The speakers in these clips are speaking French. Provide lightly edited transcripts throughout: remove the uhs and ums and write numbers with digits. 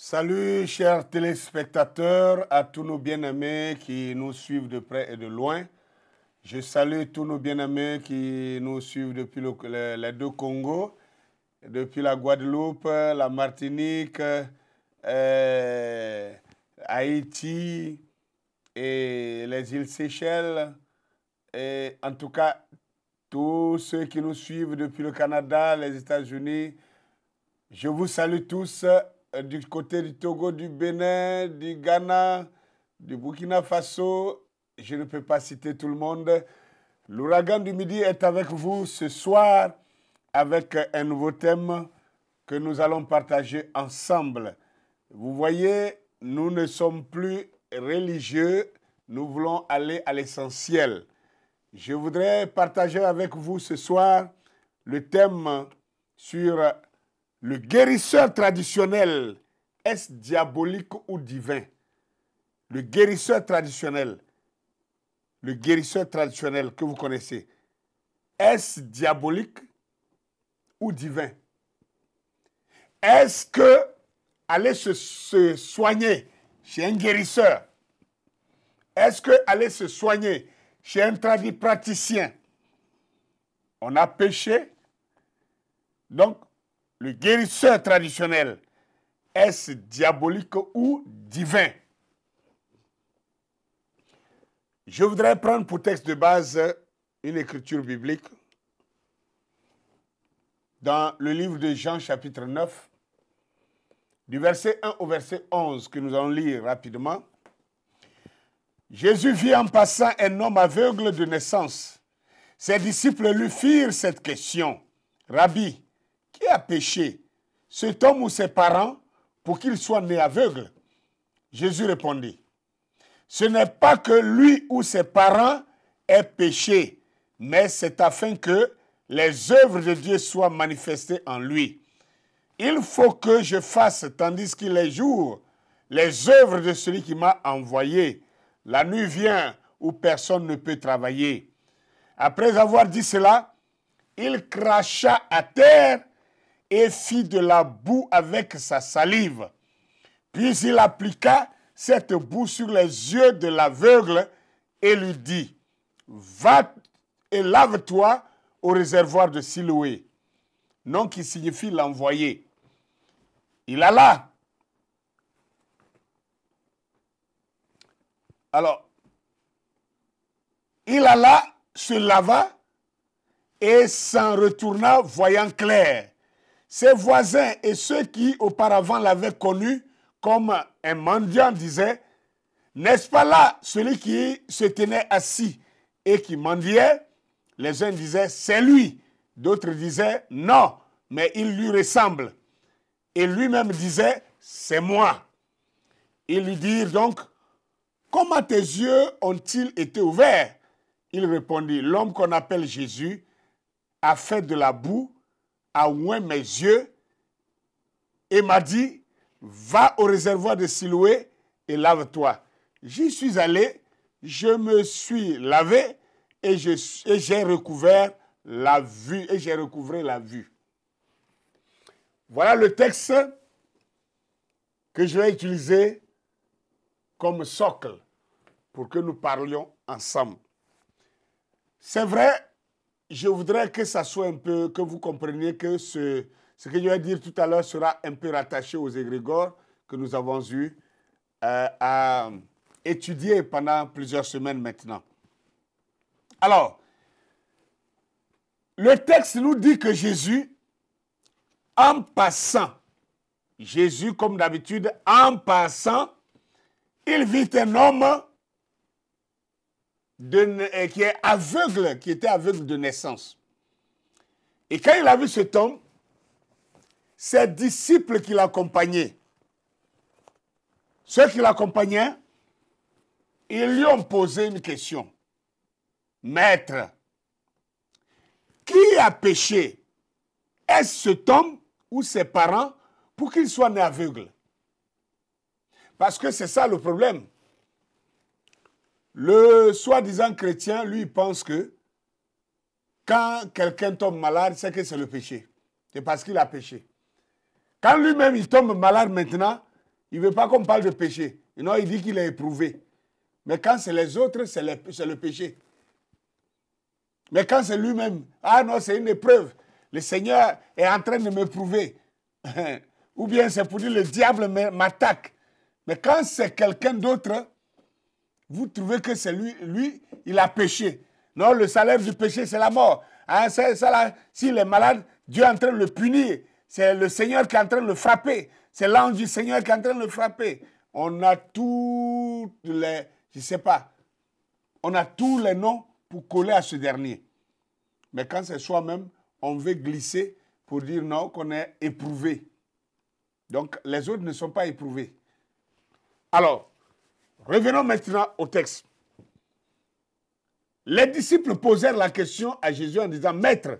Salut chers téléspectateurs, à tous nos bien-aimés qui nous suivent de près et de loin. Je salue tous nos bien-aimés qui nous suivent depuis les deux Congos, depuis la Guadeloupe, la Martinique, Haïti et les îles Seychelles. Et en tout cas, tous ceux qui nous suivent depuis le Canada, les États-Unis, je vous salue tous du côté du Togo, du Bénin, du Ghana, du Burkina Faso. Je ne peux pas citer tout le monde. L'ouragan du midi est avec vous ce soir avec un nouveau thème que nous allons partager ensemble. Vous voyez, nous ne sommes plus religieux, nous voulons aller à l'essentiel. Je voudrais partager avec vous ce soir le thème sur le guérisseur traditionnel. Est-ce diabolique ou divin? Le guérisseur traditionnel. Le guérisseur traditionnel que vous connaissez. Est-ce diabolique ou divin? Est-ce que aller se soigner chez un guérisseur, est-ce que aller se soigner chez un praticien, on a péché? Donc, le guérisseur traditionnel, est-ce diabolique ou divin? Je voudrais prendre pour texte de base une écriture biblique dans le livre de Jean chapitre 9, du verset 1 au verset 11 que nous allons lire rapidement. Jésus vit en passant un homme aveugle de naissance. Ses disciples lui firent cette question. Rabbi, qui a péché, cet homme ou ses parents, pour qu'il soit né aveugle? Jésus répondit, ce n'est pas que lui ou ses parents aient péché, mais c'est afin que les œuvres de Dieu soient manifestées en lui. Il faut que je fasse, tandis qu'il est jour, les œuvres de celui qui m'a envoyé. La nuit vient où personne ne peut travailler. Après avoir dit cela, il cracha à terre et fit de la boue avec sa salive. Puis il appliqua cette boue sur les yeux de l'aveugle et lui dit, va et lave-toi au réservoir de Siloé, nom qui signifie l'envoyé. Il alla. Alors, il alla, se lava et s'en retourna voyant clair. Ses voisins et ceux qui auparavant l'avaient connu comme un mendiant disaient, n'est-ce pas là celui qui se tenait assis et qui mendiait? Les uns disaient, c'est lui. D'autres disaient, non, mais il lui ressemble. Et lui-même disait, c'est moi. Ils lui dirent donc, comment tes yeux ont-ils été ouverts? Il répondit, l'homme qu'on appelle Jésus a fait de la boue, a oint mes yeux et m'a dit, va au réservoir de Siloé et lave-toi. J'y suis allé, je me suis lavé et j'ai recouvert la vue, et j'ai recouvré la vue. Voilà le texte que je vais utiliser comme socle pour que nous parlions ensemble. C'est vrai, je voudrais que ça soit un peu, que vous compreniez que ce que je vais dire tout à l'heure sera un peu rattaché aux égrégores que nous avons eu à étudier pendant plusieurs semaines maintenant. Alors, le texte nous dit que Jésus, en passant, Jésus, comme d'habitude, en passant, il vit un homme qui est aveugle, qui était aveugle de naissance. Et quand il a vu cet homme, ses disciples qui l'accompagnaient, ceux qui l'accompagnaient, ils lui ont posé une question. Maître, qui a péché? Est-ce cet homme ou ses parents pour qu'il soit né aveugle? Parce que c'est ça le problème. Le soi-disant chrétien, lui, pense que quand quelqu'un tombe malade, c'est que c'est le péché. C'est parce qu'il a péché. Quand lui-même il tombe malade maintenant, Il ne veut pas qu'on parle de péché. Non, il dit qu'il est éprouvé. Mais quand c'est les autres, c'est le péché. Mais quand c'est lui-même, ah non, c'est une épreuve. Le Seigneur est en train de m'éprouver. Ou bien c'est pour dire le diable m'attaque. Mais quand c'est quelqu'un d'autre, vous trouvez que c'est lui, il a péché. Non, le salaire du péché, c'est la mort. Hein, s'il est malade, Dieu est en train de le punir. C'est le Seigneur qui est en train de le frapper. C'est l'ange du Seigneur qui est en train de le frapper. On a tous les, je ne sais pas, on a tous les noms pour coller à ce dernier. Mais quand c'est soi-même, on veut glisser pour dire non, qu'on est éprouvé. Donc, les autres ne sont pas éprouvés. Alors, revenons maintenant au texte. Les disciples posèrent la question à Jésus en disant, Maître,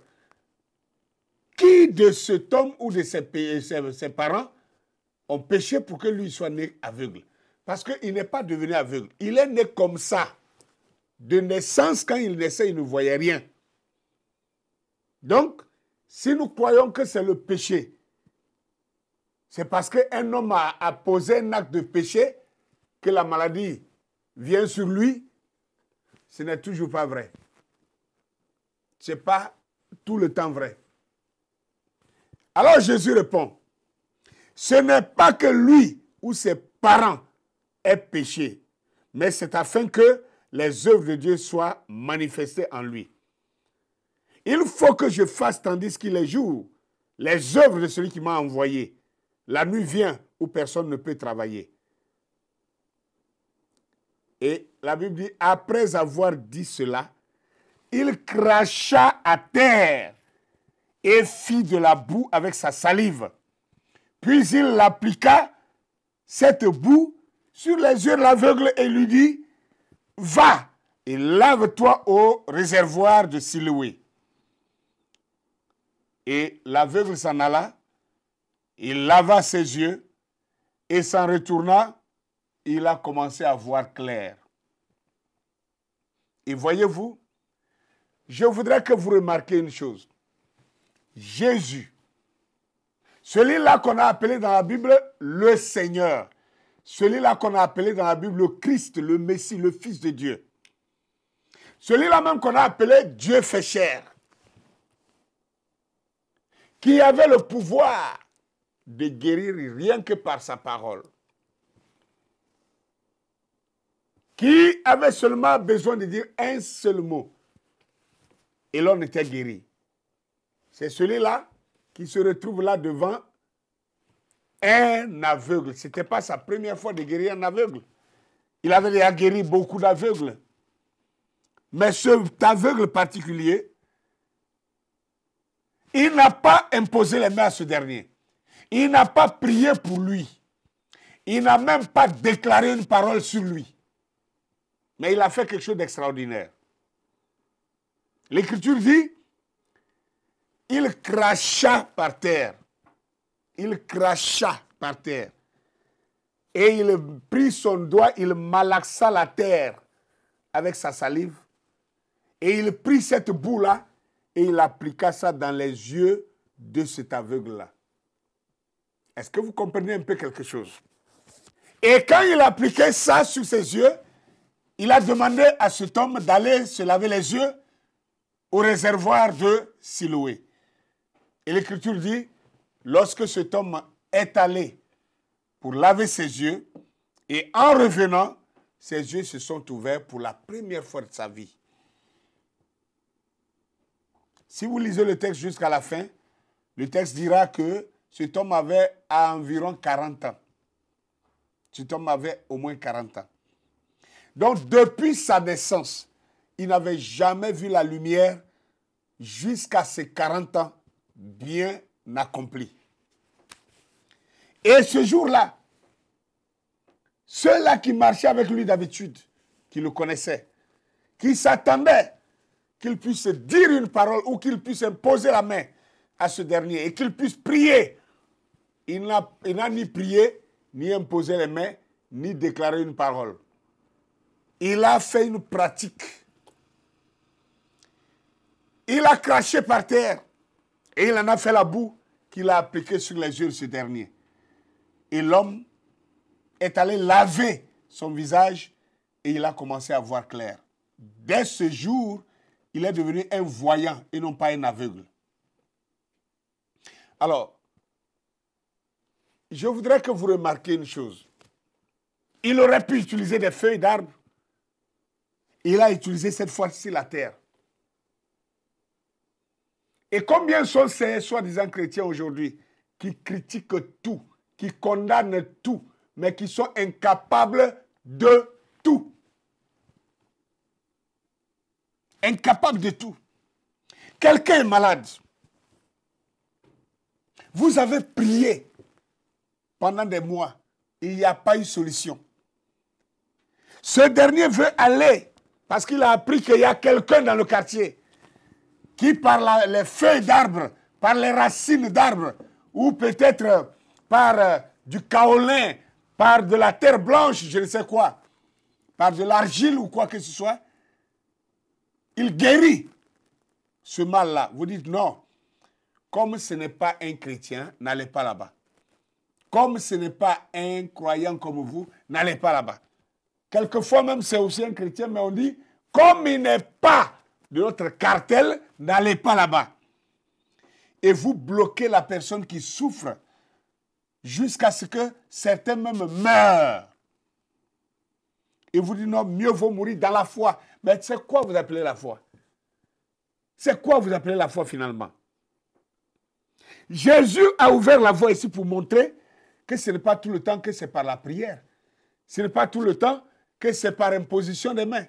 qui de cet homme ou de ses parents ont péché pour que lui soit né aveugle? Parce qu'il n'est pas devenu aveugle. Il est né comme ça. De naissance, quand il naissait, il ne voyait rien. Donc, si nous croyons que c'est le péché, c'est parce qu'un homme a posé un acte de péché que la maladie vient sur lui. Ce n'est toujours pas vrai. Ce n'est pas tout le temps vrai. Alors Jésus répond, ce n'est pas que lui ou ses parents aient péché, mais c'est afin que les œuvres de Dieu soient manifestées en lui. Il faut que je fasse tandis qu'il est jour les œuvres de celui qui m'a envoyé. La nuit vient où personne ne peut travailler. Et la Bible dit, après avoir dit cela, il cracha à terre et fit de la boue avec sa salive. Puis il appliqua cette boue sur les yeux de l'aveugle et lui dit, va et lave-toi au réservoir de Siloé. Et l'aveugle s'en alla, il lava ses yeux et s'en retourna, il a commencé à voir clair. Et voyez-vous, je voudrais que vous remarquiez une chose. Jésus, celui-là qu'on a appelé dans la Bible le Seigneur, celui-là qu'on a appelé dans la Bible le Christ, le Messie, le Fils de Dieu, celui-là même qu'on a appelé Dieu fait chair, qui avait le pouvoir de guérir rien que par sa parole, qui avait seulement besoin de dire un seul mot, et l'on était guéri. C'est celui-là qui se retrouve là devant un aveugle. Ce n'était pas sa première fois de guérir un aveugle. Il avait déjà guéri beaucoup d'aveugles. Mais cet aveugle particulier, il n'a pas imposé les mains à ce dernier. Il n'a pas prié pour lui. Il n'a même pas déclaré une parole sur lui. Mais il a fait quelque chose d'extraordinaire. L'Écriture dit, il cracha par terre. Il cracha par terre. Et il prit son doigt, il malaxa la terre avec sa salive. Et il prit cette boue-là et il appliqua ça dans les yeux de cet aveugle-là. Est-ce que vous comprenez un peu quelque chose? Et quand il appliquait ça sur ses yeux, il a demandé à cet homme d'aller se laver les yeux au réservoir de Siloé. Et l'Écriture dit, lorsque cet homme est allé pour laver ses yeux, et en revenant, ses yeux se sont ouverts pour la première fois de sa vie. Si vous lisez le texte jusqu'à la fin, le texte dira que cet homme avait environ 40 ans. Cet homme avait au moins 40 ans. Donc, depuis sa naissance, il n'avait jamais vu la lumière jusqu'à ses 40 ans bien accomplis. Et ce jour-là, ceux-là qui marchaient avec lui d'habitude, qui le connaissaient, qui s'attendaient qu'il puisse dire une parole ou qu'il puisse imposer la main à ce dernier et qu'il puisse prier, il n'a ni prié, ni imposé les mains, ni déclaré une parole. Il a fait une pratique. Il a craché par terre et il en a fait la boue qu'il a appliquée sur les yeux de ce dernier. Et l'homme est allé laver son visage et il a commencé à voir clair. Dès ce jour, il est devenu un voyant et non pas un aveugle. Alors, je voudrais que vous remarquiez une chose. Il aurait pu utiliser des feuilles d'arbre. Il a utilisé cette fois-ci la terre. Et combien sont ces soi-disant chrétiens aujourd'hui qui critiquent tout, qui condamnent tout, mais qui sont incapables de tout. Incapables de tout. Quelqu'un est malade. Vous avez prié pendant des mois. Il n'y a pas eu de solution. Ce dernier veut aller parce qu'il a appris qu'il y a quelqu'un dans le quartier qui, par les feuilles d'arbre, par les racines d'arbre, ou peut-être par du kaolin, par de la terre blanche, je ne sais quoi, par de l'argile ou quoi que ce soit, il guérit ce mal-là. Vous dites non, comme ce n'est pas un chrétien, n'allez pas là-bas. Comme ce n'est pas un croyant comme vous, n'allez pas là-bas. Quelquefois même c'est aussi un chrétien, mais on dit, comme il n'est pas de notre cartel, n'allez pas là-bas. Et vous bloquez la personne qui souffre jusqu'à ce que certains même meurent. Et vous dites non, mieux vaut mourir dans la foi. Mais c'est quoi vous appelez la foi? C'est quoi vous appelez la foi finalement? Jésus a ouvert la voie ici pour montrer que ce n'est pas tout le temps que c'est par la prière. Ce n'est pas tout le temps que c'est par imposition des mains.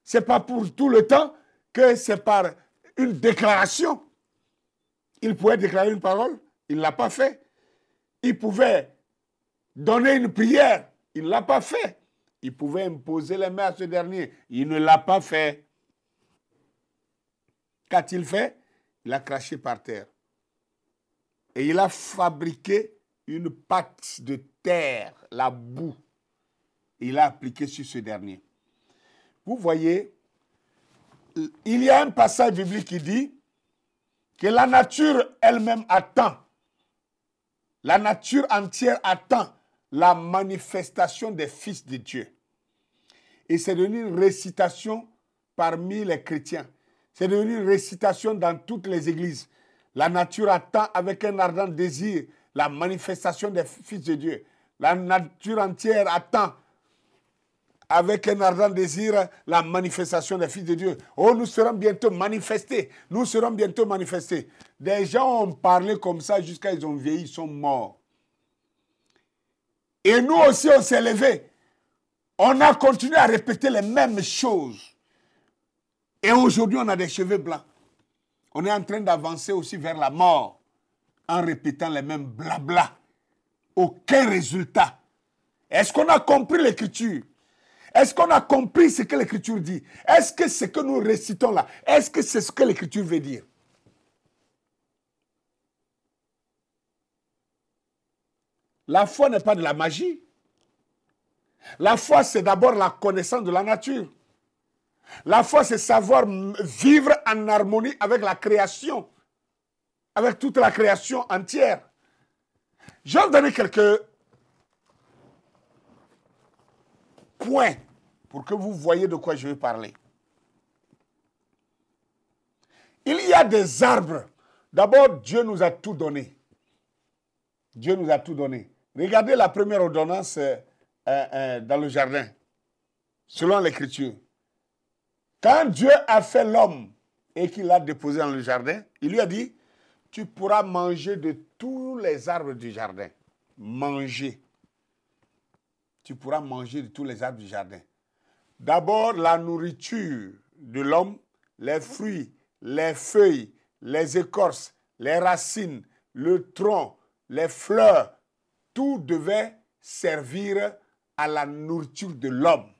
Ce n'est pas pour tout le temps que c'est par une déclaration. Il pouvait déclarer une parole, il ne l'a pas fait. Il pouvait donner une prière, il ne l'a pas fait. Il pouvait imposer les mains à ce dernier, il ne l'a pas fait. Qu'a-t-il fait? Il a craché par terre. Et il a fabriqué une pâte de terre, la boue. Et il a appliqué sur ce dernier. Vous voyez, il y a un passage biblique qui dit que la nature elle-même attend, la nature entière attend la manifestation des fils de Dieu. Et c'est devenu une récitation parmi les chrétiens. C'est devenu une récitation dans toutes les églises. La nature attend avec un ardent désir la manifestation des fils de Dieu. La nature entière attend avec un ardent désir la manifestation des fils de Dieu. Oh, nous serons bientôt manifestés. Nous serons bientôt manifestés. Des gens ont parlé comme ça jusqu'à ils ont vieilli, ils sont morts. Et nous aussi, on s'est levés. On a continué à répéter les mêmes choses. Et aujourd'hui, on a des cheveux blancs. On est en train d'avancer aussi vers la mort en répétant les mêmes blabla. Aucun résultat. Est-ce qu'on a compris l'écriture? Est-ce qu'on a compris ce que l'écriture dit? Est-ce que ce que nous récitons là, est-ce que c'est ce que l'écriture veut dire? La foi n'est pas de la magie. La foi, c'est d'abord la connaissance de la nature. La foi, c'est savoir vivre en harmonie avec la création, avec toute la création entière. Je vais vous donner quelques points pour que vous voyez de quoi je vais parler. Il y a des arbres. D'abord, Dieu nous a tout donné. Dieu nous a tout donné. Regardez la première ordonnance dans le jardin, selon l'Écriture. Quand Dieu a fait l'homme et qu'il l'a déposé dans le jardin, il lui a dit, tu pourras manger de tous les arbres du jardin. Manger. Tu pourras manger de tous les arbres du jardin. D'abord, la nourriture de l'homme, les fruits, les feuilles, les écorces, les racines, le tronc, les fleurs, tout devait servir à la nourriture de l'homme.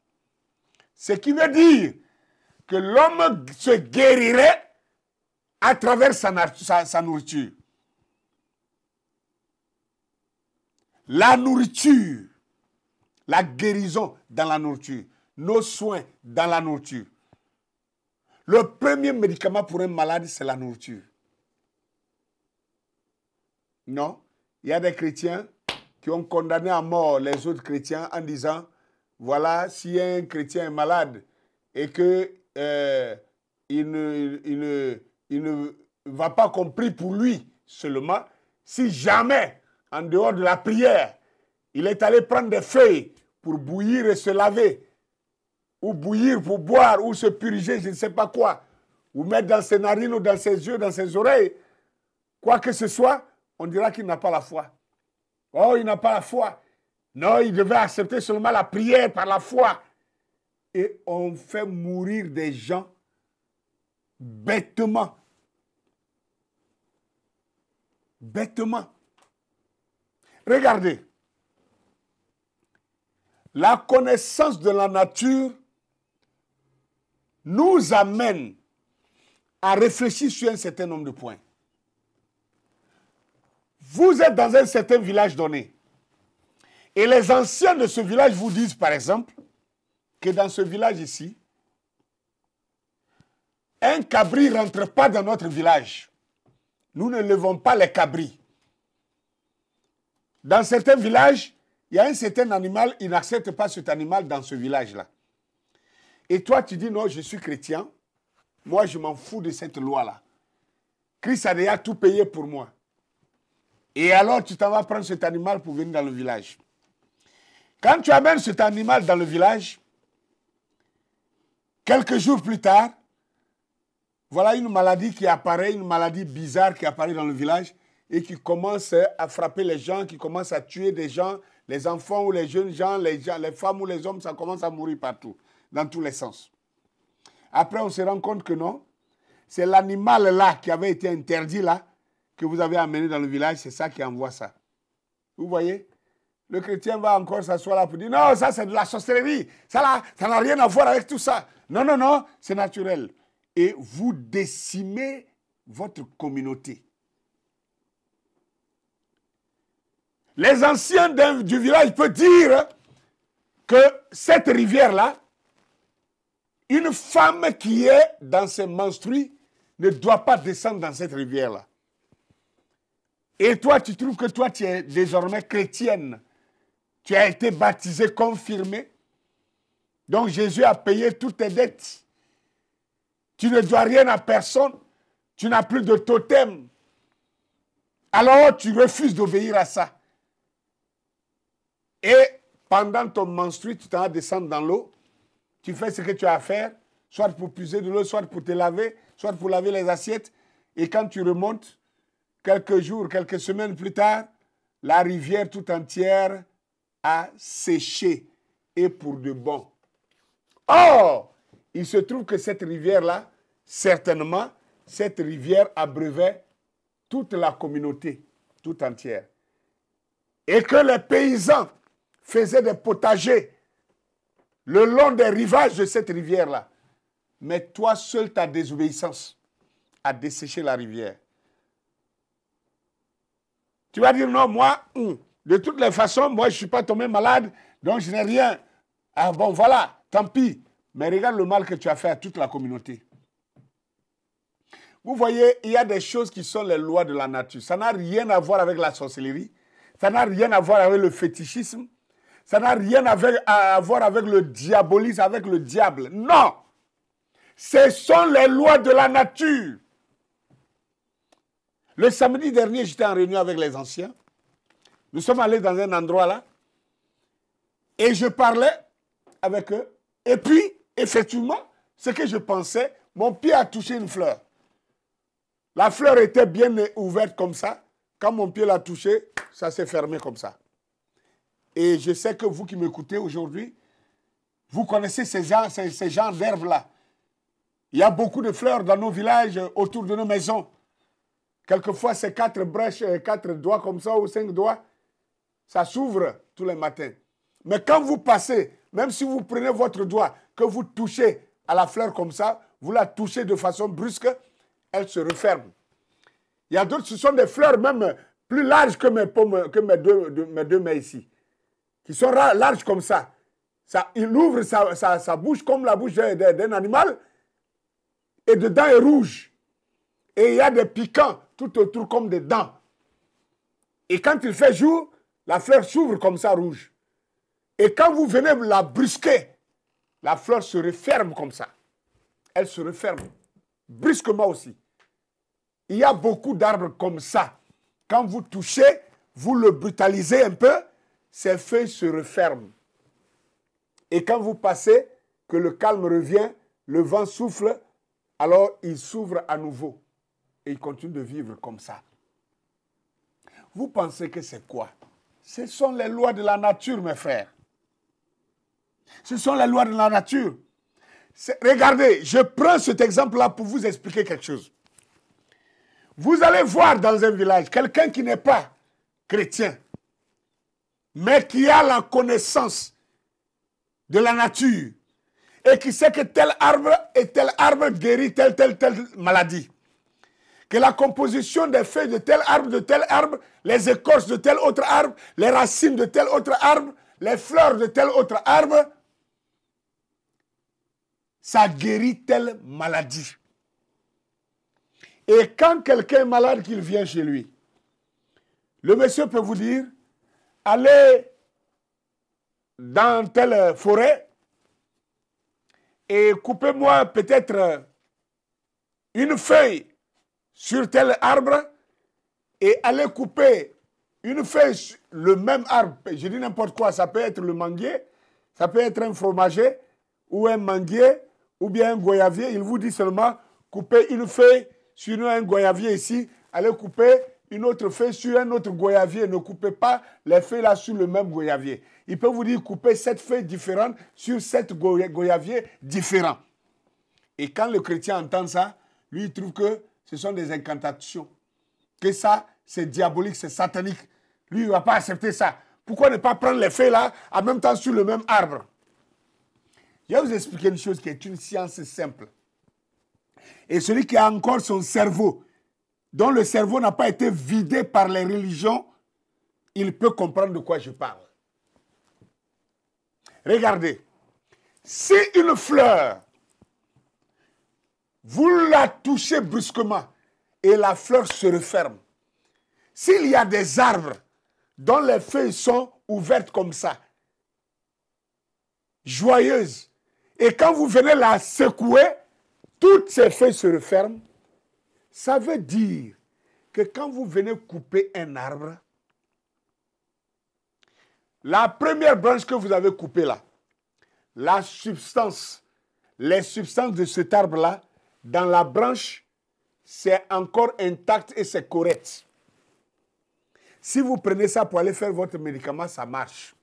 Ce qui veut dire que l'homme se guérirait à travers sa nourriture. La nourriture, la guérison dans la nourriture, nos soins dans la nourriture. Le premier médicament pour un malade, c'est la nourriture. Non, il y a des chrétiens, qui ont condamné à mort les autres chrétiens en disant, voilà, si un chrétien est malade et que il ne va pas qu'on prie pour lui seulement, si jamais, en dehors de la prière, il est allé prendre des feuilles pour bouillir et se laver, ou bouillir pour boire, ou se purger, je ne sais pas quoi, ou mettre dans ses narines ou dans ses yeux, dans ses oreilles, quoi que ce soit, on dira qu'il n'a pas la foi. Oh, il n'a pas la foi. Non, il devait accepter seulement la prière par la foi. Et on fait mourir des gens bêtement. Bêtement. Regardez. La connaissance de la nature nous amène à réfléchir sur un certain nombre de points. Vous êtes dans un certain village donné. Et les anciens de ce village vous disent, par exemple, que dans ce village ici, un cabri ne rentre pas dans notre village. Nous ne levons pas les cabris. Dans certains villages, il y a un certain animal, ils n'acceptent pas cet animal dans ce village-là. Et toi, tu dis, non, je suis chrétien. Moi, je m'en fous de cette loi-là. Christ a déjà tout payé pour moi. Et alors, tu t'en vas prendre cet animal pour venir dans le village. Quand tu amènes cet animal dans le village, quelques jours plus tard, voilà une maladie qui apparaît, une maladie bizarre qui apparaît dans le village et qui commence à frapper les gens, qui commence à tuer des gens, les enfants ou les jeunes gens, les femmes ou les hommes, ça commence à mourir partout, dans tous les sens. Après, on se rend compte que non, c'est l'animal là qui avait été interdit là, que vous avez amené dans le village, c'est ça qui envoie ça. Vous voyez? Le chrétien va encore s'asseoir là pour dire, non, ça c'est de la sorcellerie, ça n'a rien à voir avec tout ça. Non, non, non, c'est naturel. Et vous décimez votre communauté. Les anciens du village peuvent dire que cette rivière-là, une femme qui est dans ses menstrues ne doit pas descendre dans cette rivière-là. Et toi, tu trouves que toi, tu es désormais chrétienne. Tu as été baptisé, confirmé. Donc Jésus a payé toutes tes dettes. Tu ne dois rien à personne. Tu n'as plus de totem. Alors tu refuses d'obéir à ça. Et pendant ton menstru, tu t'en vas descendre dans l'eau. Tu fais ce que tu as à faire, soit pour puiser de l'eau, soit pour te laver, soit pour laver les assiettes. Et quand tu remontes, quelques jours, quelques semaines plus tard, la rivière tout entière a séché, et pour de bon. Or, il se trouve que cette rivière-là, certainement, cette rivière abreuvait toute la communauté, tout entière. Et que les paysans faisaient des potagers le long des rivages de cette rivière-là. Mais toi seul, ta désobéissance a desséché la rivière. Tu vas dire, non, moi, de toutes les façons, moi, je ne suis pas tombé malade, donc je n'ai rien. Ah bon, voilà, tant pis. Mais regarde le mal que tu as fait à toute la communauté. Vous voyez, il y a des choses qui sont les lois de la nature. Ça n'a rien à voir avec la sorcellerie. Ça n'a rien à voir avec le fétichisme. Ça n'a rien à voir avec le diabolisme, avec le diable. Non! Ce sont les lois de la nature. Le samedi dernier, j'étais en réunion avec les anciens. Nous sommes allés dans un endroit là. Et je parlais avec eux. Et puis, effectivement, ce que je pensais, mon pied a touché une fleur. La fleur était bien ouverte comme ça. Quand mon pied l'a touché, ça s'est fermé comme ça. Et je sais que vous qui m'écoutez aujourd'hui, vous connaissez ces genres d'herbes-là. Il y a beaucoup de fleurs dans nos villages, autour de nos maisons. Quelquefois, c'est 4 brèches, 4 doigts comme ça, ou 5 doigts. Ça s'ouvre tous les matins. Mais quand vous passez, même si vous prenez votre doigt, que vous touchez à la fleur comme ça, vous la touchez de façon brusque, elle se referme. Il y a d'autres, ce sont des fleurs même plus larges que mes pommes, que mes deux mains ici, qui sont larges comme ça. Il ouvre sa bouche comme la bouche d'un animal, et dedans est rouge. Et il y a des piquants tout autour comme des dents. Et quand il fait jour, la fleur s'ouvre comme ça rouge. Et quand vous venez la brusquer, la fleur se referme comme ça. Elle se referme brusquement aussi. Il y a beaucoup d'arbres comme ça. Quand vous touchez, vous le brutalisez un peu, ses feuilles se referment. Et quand vous passez, que le calme revient, le vent souffle, alors il s'ouvre à nouveau. Et il continue de vivre comme ça. Vous pensez que c'est quoi? Ce sont les lois de la nature, mes frères. Ce sont les lois de la nature. Regardez, je prends cet exemple-là pour vous expliquer quelque chose. Vous allez voir dans un village quelqu'un qui n'est pas chrétien, mais qui a la connaissance de la nature et qui sait que tel arbre guérit telle maladie. Que la composition des feuilles de tel arbre, les écorces de tel autre arbre, les racines de tel autre arbre, les fleurs de tel autre arbre, ça guérit telle maladie. Et quand quelqu'un est malade, qu'il vient chez lui, le monsieur peut vous dire, allez dans telle forêt et coupez-moi peut-être une feuille sur tel arbre et allez couper une feuille sur le même arbre. Je dis n'importe quoi, ça peut être le manguier, ça peut être un fromager ou un manguier ou bien un goyavier. Il vous dit seulement coupez une feuille sur un goyavier ici, allez couper une autre feuille sur un autre goyavier. Ne coupez pas les feuilles là sur le même goyavier. Il peut vous dire coupez 7 feuilles différentes sur 7 goyaviers différents. Et quand le chrétien entend ça, lui il trouve que ce sont des incantations. Que ça, c'est diabolique, c'est satanique. Lui, il ne va pas accepter ça. Pourquoi ne pas prendre les feuilles là en même temps sur le même arbre? Je vais vous expliquer une chose qui est une science simple. Et celui qui a encore son cerveau, dont le cerveau n'a pas été vidé par les religions, il peut comprendre de quoi je parle. Regardez, si une fleur, vous la touchez brusquement et la fleur se referme, s'il y a des arbres dont les feuilles sont ouvertes comme ça, joyeuses, et quand vous venez la secouer, toutes ces feuilles se referment, ça veut dire que quand vous venez couper un arbre, la première branche que vous avez coupée là, la substance, les substances de cet arbre-là, dans la branche, c'est encore intact et c'est correct. Si vous prenez ça pour aller faire votre médicament, ça marche.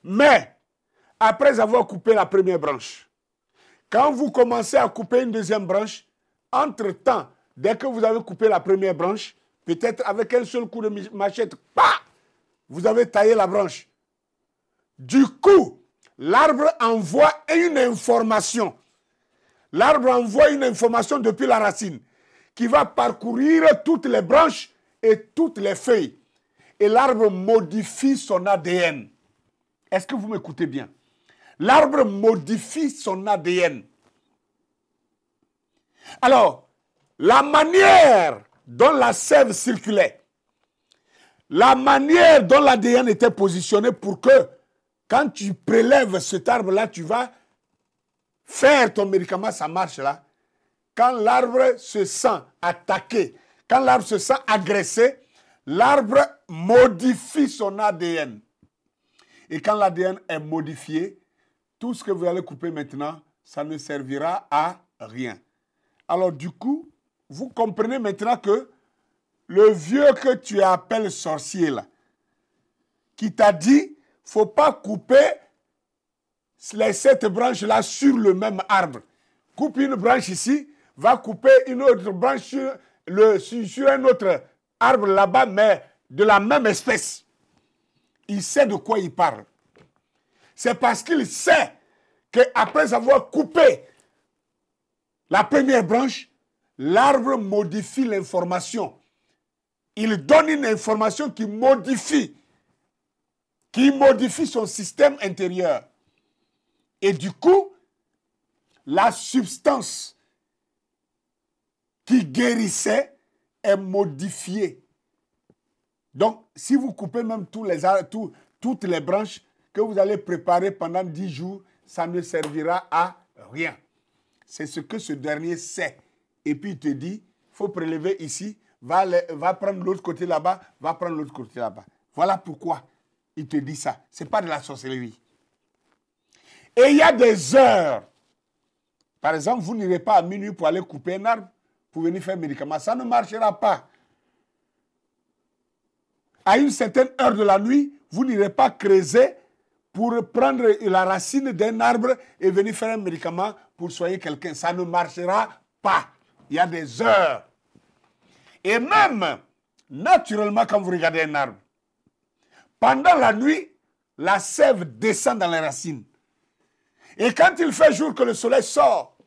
Mais, après avoir coupé la première branche, quand vous commencez à couper une deuxième branche, entre-temps, dès que vous avez coupé la première branche, peut-être avec un seul coup de machette, vous avez taillé la branche. Du coup, l'arbre envoie une information. L'arbre envoie une information depuis la racine qui va parcourir toutes les branches et toutes les feuilles. Et l'arbre modifie son ADN. Est-ce que vous m'écoutez bien? L'arbre modifie son ADN. Alors, la manière dont la sève circulait, la manière dont l'ADN était positionné pour que, quand tu prélèves cet arbre-là, tu vas faire ton médicament, ça marche là. Quand l'arbre se sent attaqué, quand l'arbre se sent agressé, l'arbre modifie son ADN. Et quand l'ADN est modifié, tout ce que vous allez couper maintenant, ça ne servira à rien. Alors du coup, vous comprenez maintenant que le vieux que tu appelles sorcier là, qui t'a dit, il ne faut pas couper les 7 branches là sur le même arbre. Coupe une branche ici, va couper une autre branche sur un autre arbre là-bas, mais de la même espèce. Il sait de quoi il parle. C'est parce qu'il sait qu'après avoir coupé la première branche, l'arbre modifie l'information. Il donne une information qui modifie son système intérieur. Et du coup, la substance qui guérissait est modifiée. Donc, si vous coupez même toutes les branches que vous allez préparer pendant 10 jours, ça ne servira à rien. C'est ce que ce dernier sait. Et puis il te dit, il faut prélever ici, va prendre l'autre côté là-bas, va prendre l'autre côté là-bas. Voilà pourquoi il te dit ça. Ce n'est pas de la sorcellerie. Et il y a des heures. Par exemple, vous n'irez pas à minuit pour aller couper un arbre, pour venir faire un médicament. Ça ne marchera pas. À une certaine heure de la nuit, vous n'irez pas creuser pour prendre la racine d'un arbre et venir faire un médicament pour soigner quelqu'un. Ça ne marchera pas. Il y a des heures. Et même, naturellement, quand vous regardez un arbre, pendant la nuit, la sève descend dans les racines. Et quand il fait jour que le soleil sort,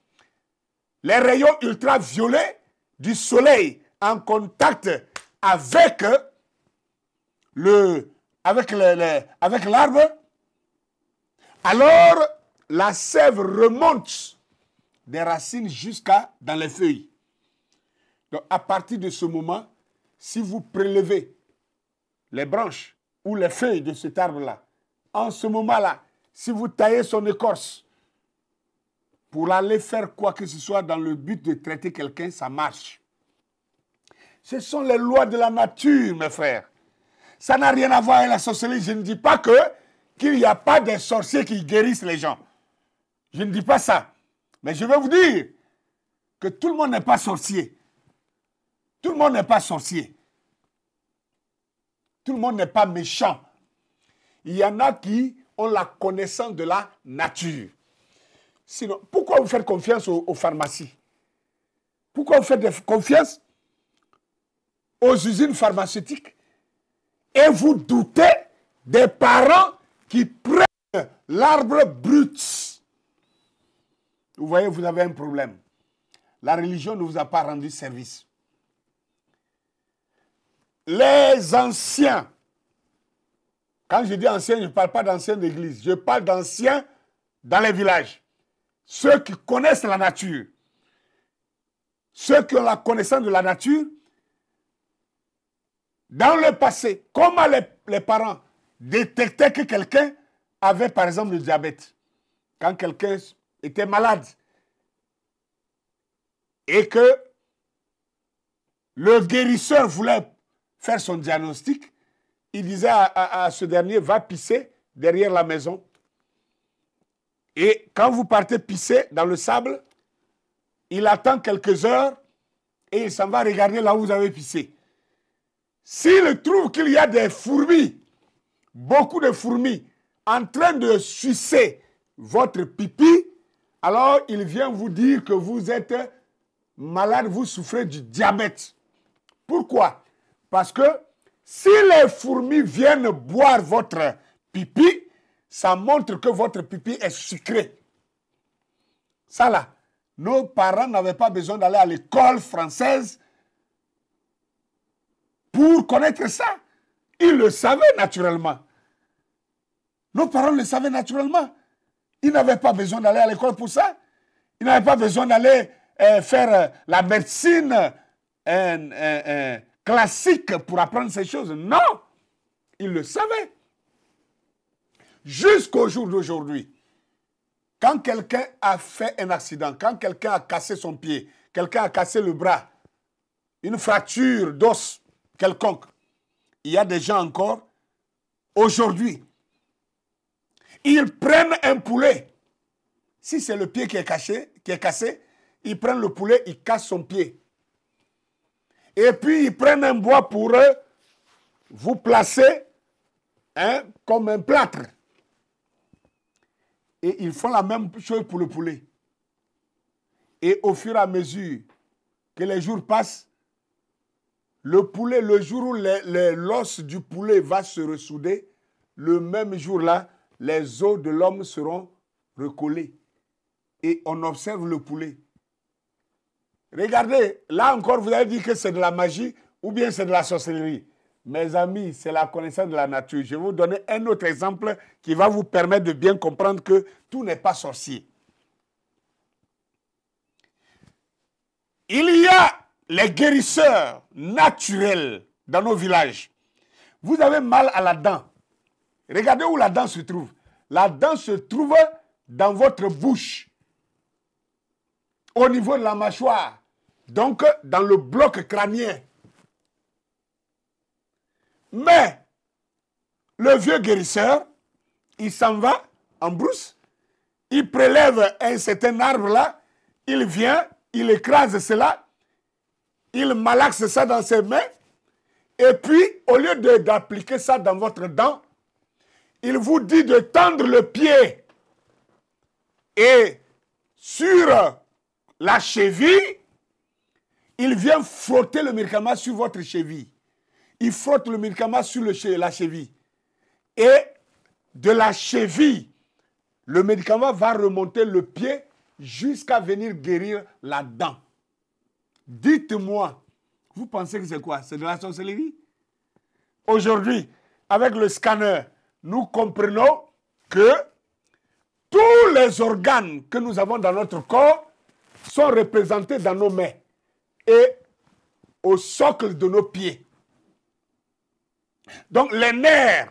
les rayons ultraviolets du soleil en contact avec l'arbre, alors la sève remonte des racines jusqu'à dans les feuilles. Donc à partir de ce moment, si vous prélevez les branches ou les feuilles de cet arbre-là, en ce moment-là, si vous taillez son écorce pour aller faire quoi que ce soit dans le but de traiter quelqu'un, ça marche. Ce sont les lois de la nature, mes frères. Ça n'a rien à voir avec la sorcellerie. Je ne dis pas qu'il n'y a pas des sorciers qui guérissent les gens. Je ne dis pas ça. Mais je vais vous dire que tout le monde n'est pas sorcier. Tout le monde n'est pas sorcier. Tout le monde n'est pas méchant. Il y en a qui ont la connaissance de la nature. Sinon, pourquoi vous faites confiance aux pharmacies? Pourquoi vous faites confiance aux usines pharmaceutiques? Et vous doutez des parents qui prennent l'arbre brut. Vous voyez, vous avez un problème. La religion ne vous a pas rendu service. Les anciens, quand je dis anciens, je ne parle pas d'anciens d'église, je parle d'anciens dans les villages. Ceux qui connaissent la nature, ceux qui ont la connaissance de la nature, dans le passé, comment les parents détectaient que quelqu'un avait par exemple le diabète, quand quelqu'un était malade et que le guérisseur voulait faire son diagnostic, il disait à ce dernier, va pisser derrière la maison. Et quand vous partez pisser dans le sable, il attend quelques heures et il s'en va regarder là où vous avez pissé. S'il trouve qu'il y a des fourmis, beaucoup de fourmis, en train de sucer votre pipi, alors il vient vous dire que vous êtes malade, vous souffrez du diabète. Pourquoi? Parce que si les fourmis viennent boire votre pipi, ça montre que votre pipi est sucré. Ça là, nos parents n'avaient pas besoin d'aller à l'école française pour connaître ça. Ils le savaient naturellement. Nos parents le savaient naturellement. Ils n'avaient pas besoin d'aller à l'école pour ça. Ils n'avaient pas besoin d'aller faire la médecine classique pour apprendre ces choses. Non, ils le savaient. Jusqu'au jour d'aujourd'hui, quand quelqu'un a fait un accident, quand quelqu'un a cassé son pied, quelqu'un a cassé le bras, une fracture d'os quelconque, il y a des gens encore, aujourd'hui, ils prennent un poulet. Si c'est le pied qui est cassé, ils prennent le poulet, ils cassent son pied. Et puis, ils prennent un bois pour vous placer comme un plâtre. Et ils font la même chose pour le poulet. Et au fur et à mesure que les jours passent, le poulet, le jour où l'os du poulet va se ressouder, le même jour-là, les os de l'homme seront recollés. Et on observe le poulet. Regardez, là encore, vous avez dit que c'est de la magie ou bien c'est de la sorcellerie. Mes amis, c'est la connaissance de la nature. Je vais vous donner un autre exemple qui va vous permettre de bien comprendre que tout n'est pas sorcier. Il y a les guérisseurs naturels dans nos villages. Vous avez mal à la dent. Regardez où la dent se trouve. La dent se trouve dans votre bouche, au niveau de la mâchoire, donc dans le bloc crânien. Mais le vieux guérisseur, il s'en va en brousse, il prélève un certain arbre là, il vient, il écrase cela, il malaxe ça dans ses mains, et puis au lieu d'appliquer ça dans votre dent, il vous dit de tendre le pied et sur la cheville, il vient frotter le médicament sur votre cheville. Il frotte le médicament sur la cheville. Et de la cheville, le médicament va remonter le pied jusqu'à venir guérir la dent. Dites-moi, vous pensez que c'est quoi? C'est de la sorcellerie? Aujourd'hui, avec le scanner, nous comprenons que tous les organes que nous avons dans notre corps sont représentés dans nos mains et au socle de nos pieds. Donc les nerfs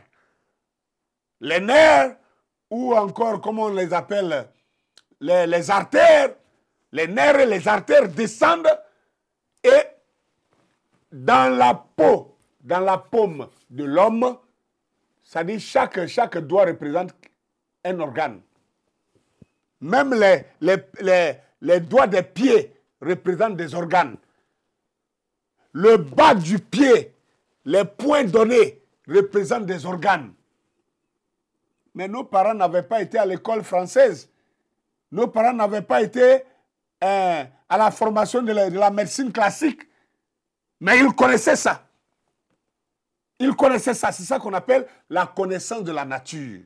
ou encore, comment on les appelle, les artères, les nerfs et les artères descendent et dans la peau, dans la paume de l'homme, ça dit chaque doigt représente un organe. Même les doigts des pieds représentent des organes. Le bas du pied, les points donnés représentent des organes. Mais nos parents n'avaient pas été à l'école française. Nos parents n'avaient pas été à la formation de la médecine classique. Mais ils connaissaient ça. Ils connaissaient ça. C'est ça qu'on appelle la connaissance de la nature.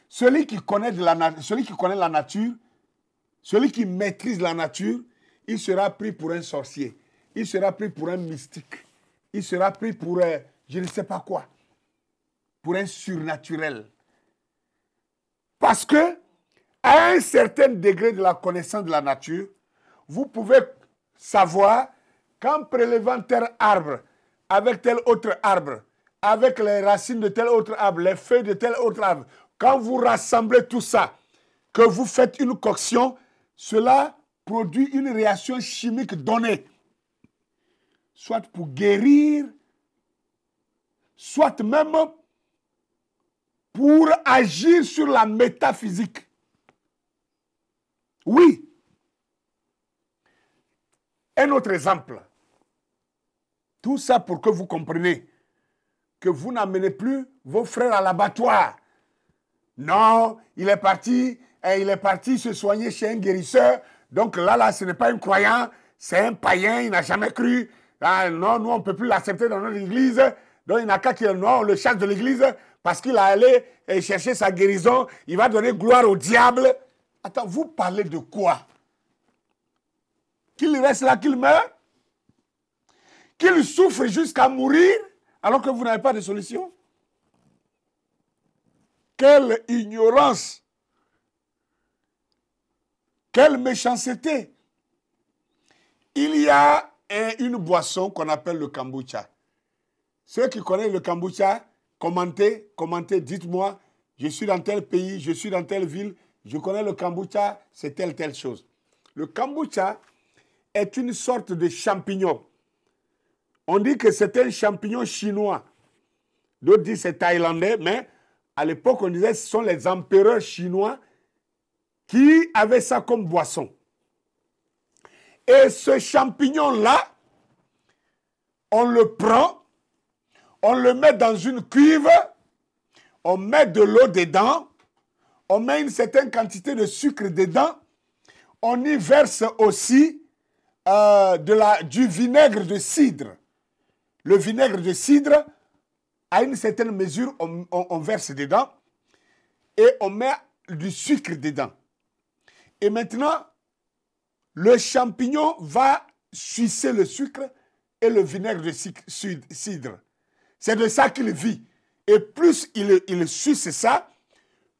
Celui qui connaît la nature, celui qui maîtrise la nature, il sera pris pour un sorcier. Il sera pris pour un mystique. Il sera pris pour je ne sais pas quoi. Pour un surnaturel. Parce que, à un certain degré de la connaissance de la nature, vous pouvez savoir qu'en prélevant tel arbre, avec tel autre arbre, avec les racines de tel autre arbre, les feuilles de tel autre arbre, quand vous rassemblez tout ça, que vous faites une coction, cela produit une réaction chimique donnée. Soit pour guérir, soit même pour agir sur la métaphysique. Oui. Un autre exemple. Tout ça pour que vous compreniez que vous n'amenez plus vos frères à l'abattoir. Non, il est parti se soigner chez un guérisseur. Donc là, ce n'est pas un croyant, c'est un païen, il n'a jamais cru. Ah, non, nous, on ne peut plus l'accepter dans notre église. Donc il n'a qu'à qu'il on le chasse de l'église parce qu'il a allé chercher sa guérison. Il va donner gloire au diable. Attends, vous parlez de quoi? Qu'il reste là, qu'il meure? Qu'il souffre jusqu'à mourir alors que vous n'avez pas de solution? Quelle ignorance! Quelle méchanceté! Il y a une boisson qu'on appelle le kombucha. Ceux qui connaissent le kombucha, commentez, dites-moi, je suis dans tel pays, je suis dans telle ville, je connais le kombucha, c'est telle chose. Le kombucha est une sorte de champignon. On dit que c'est un champignon chinois. D'autres disent que c'est thaïlandais, mais à l'époque, on disait que ce sont les empereurs chinois qui avaient ça comme boisson. Et ce champignon-là, on le prend, on le met dans une cuve, on met de l'eau dedans, on met une certaine quantité de sucre dedans, on y verse aussi du vinaigre de cidre. Le vinaigre de cidre, à une certaine mesure, on verse dedans et on met du sucre dedans. Et maintenant, le champignon va sucer le sucre et le vinaigre de cidre. C'est de ça qu'il vit. Et plus il suce ça,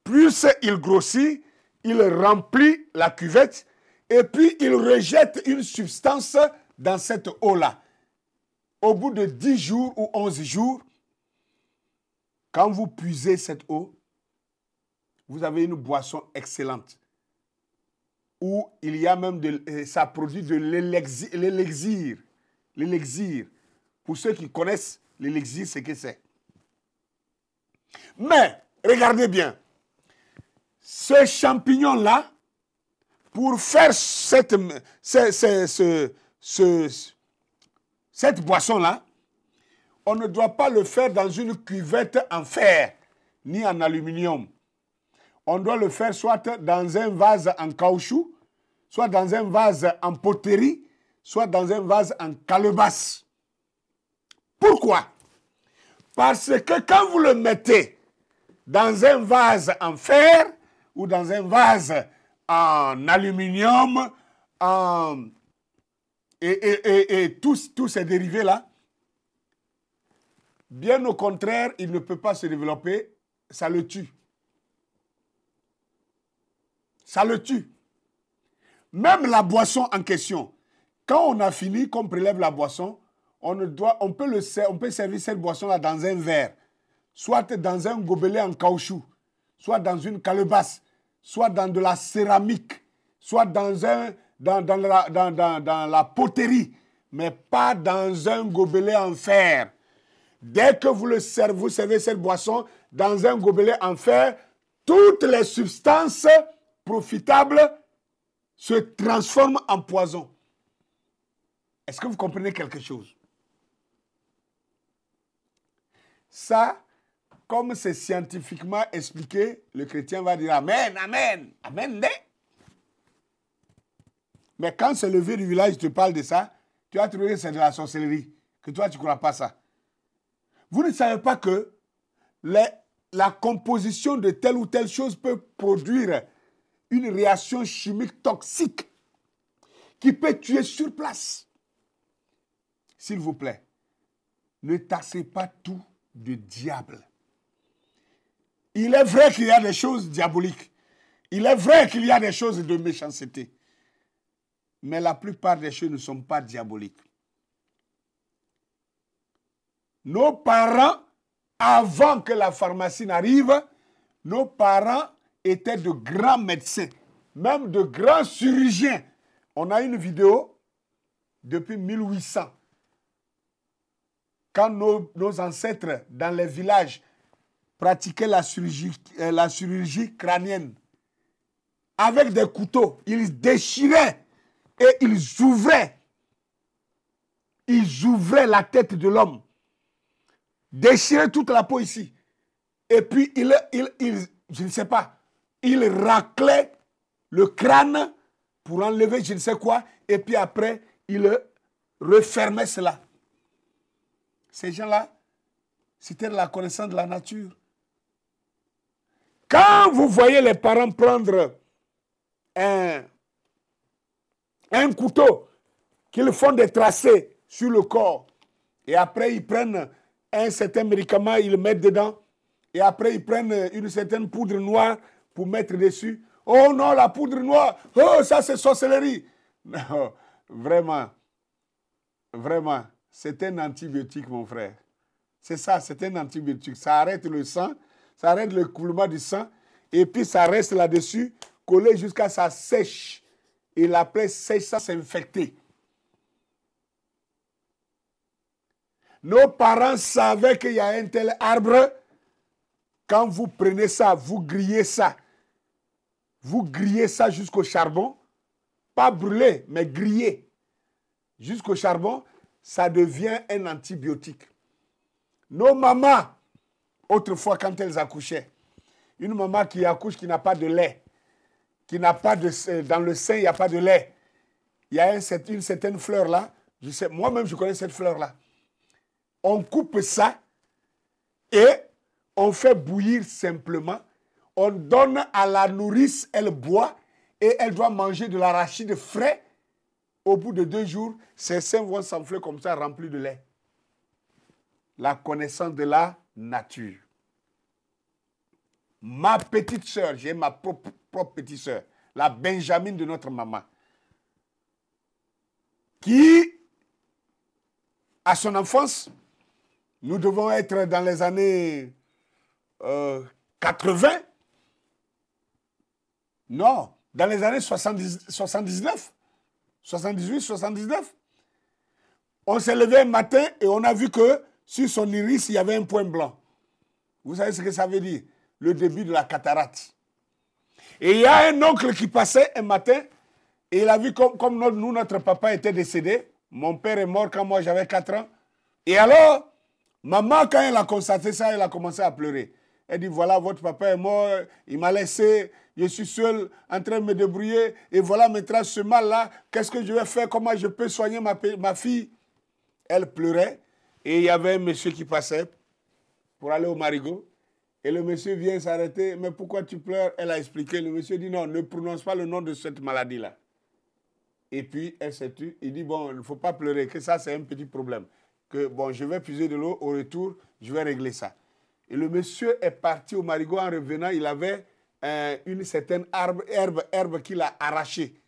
plus il grossit, il remplit la cuvette et puis il rejette une substance dans cette eau-là. au bout de 10 jours ou 11 jours, quand vous puisez cette eau, vous avez une boisson excellente. Où il y a même ça produit de l'élixir. L'élixir. Pour ceux qui connaissent l'élixir, c'est que c'est. Mais, regardez bien. Ce champignon-là, pour faire cette boisson-là, on ne doit pas le faire dans une cuvette en fer, ni en aluminium. On doit le faire soit dans un vase en caoutchouc, soit dans un vase en poterie, soit dans un vase en calebasse. Pourquoi? Parce que quand vous le mettez dans un vase en fer ou dans un vase en aluminium et tous ces dérivés-là, bien au contraire, il ne peut pas se développer, ça le tue. Ça le tue. Même la boisson en question, quand on a fini, qu'on prélève la boisson, on peut servir cette boisson-là dans un verre, soit dans un gobelet en caoutchouc, soit dans une calebasse, soit dans de la céramique, soit dans la poterie, mais pas dans un gobelet en fer. Dès que vous servez cette boisson dans un gobelet en fer, toutes les substances profitables se transforment en poison. Est-ce que vous comprenez quelque chose? Ça, comme c'est scientifiquement expliqué, le chrétien va dire Amen, Amen, Amen. Mais quand c'est le vieux du village qui te parle de ça, tu vas trouver que c'est de la sorcellerie, que toi tu ne crois pas ça. Vous ne savez pas que la composition de telle ou telle chose peut produire une réaction chimique toxique qui peut tuer sur place. S'il vous plaît, ne taxez pas tout de diable. Il est vrai qu'il y a des choses diaboliques. Il est vrai qu'il y a des choses de méchanceté. Mais la plupart des choses ne sont pas diaboliques. Nos parents, avant que la pharmacie n'arrive, nos parents étaient de grands médecins, même de grands chirurgiens. On a une vidéo depuis 1800. Quand nos ancêtres dans les villages pratiquaient la chirurgie crânienne, avec des couteaux, ils déchiraient et ils ouvraient la tête de l'homme, déchiraient toute la peau ici. Et puis, je ne sais pas, ils raclaient le crâne pour enlever je ne sais quoi, et puis après, ils refermaient cela. Ces gens-là, c'était la connaissance de la nature. Quand vous voyez les parents prendre un couteau, qu'ils font des tracés sur le corps, et après ils prennent un certain médicament, ils le mettent dedans, et après ils prennent une certaine poudre noire pour mettre dessus. Oh non, la poudre noire, oh ça c'est sorcellerie. Non, vraiment, vraiment. C'est un antibiotique, mon frère. C'est ça, c'est un antibiotique. Ça arrête le sang, ça arrête le coulement du sang, et puis ça reste là-dessus, collé jusqu'à ça sèche. Et après sèche, ça s'infecter. Nos parents savaient qu'il y a un tel arbre. Quand vous prenez ça, vous grillez ça. Vous grillez ça jusqu'au charbon. Pas brûler, mais griller. Jusqu'au charbon. Ça devient un antibiotique. Nos mamans, autrefois quand elles accouchaient, une maman qui accouche qui n'a pas de lait, qui n'a pas de... Dans le sein, il n'y a pas de lait. Il y a une certaine fleur là. Moi-même, je connais cette fleur là. On coupe ça et on fait bouillir simplement. On donne à la nourrice, elle boit et elle doit manger de l'arachide frais. Au bout de 2 jours, ses seins vont s'enfler comme ça, remplis de lait. La connaissance de la nature. Ma petite sœur, j'ai ma propre petite sœur, la Benjamine de notre maman, qui à son enfance, nous devons être dans les années 80. Non, dans les années 79, 78, 79. On s'est levé un matin et on a vu que sur son iris, il y avait un point blanc. Vous savez ce que ça veut dire? Le début de la cataracte. Et il y a un oncle qui passait un matin et il a vu comme notre papa était décédé. Mon père est mort quand moi j'avais 4 ans. Et alors, maman, quand elle a constaté ça, elle a commencé à pleurer. Elle dit, voilà, votre papa est mort, il m'a laissé, je suis seul en train de me débrouiller. Et voilà maintenant ce mal-là, qu'est-ce que je vais faire? Comment je peux soigner ma fille? Elle pleurait et il y avait un monsieur qui passait pour aller au marigot. Et le monsieur vient s'arrêter. Mais pourquoi tu pleures? Elle a expliqué. Le monsieur dit non, ne prononce pas le nom de cette maladie-là. Et puis, elle s'est tue. Il dit, bon, il ne faut pas pleurer, que ça, c'est un petit problème. Que, bon, je vais puiser de l'eau, au retour, je vais régler ça. Et le monsieur est parti au marigot. En revenant, il avait une certaine herbe qu'il a arrachée.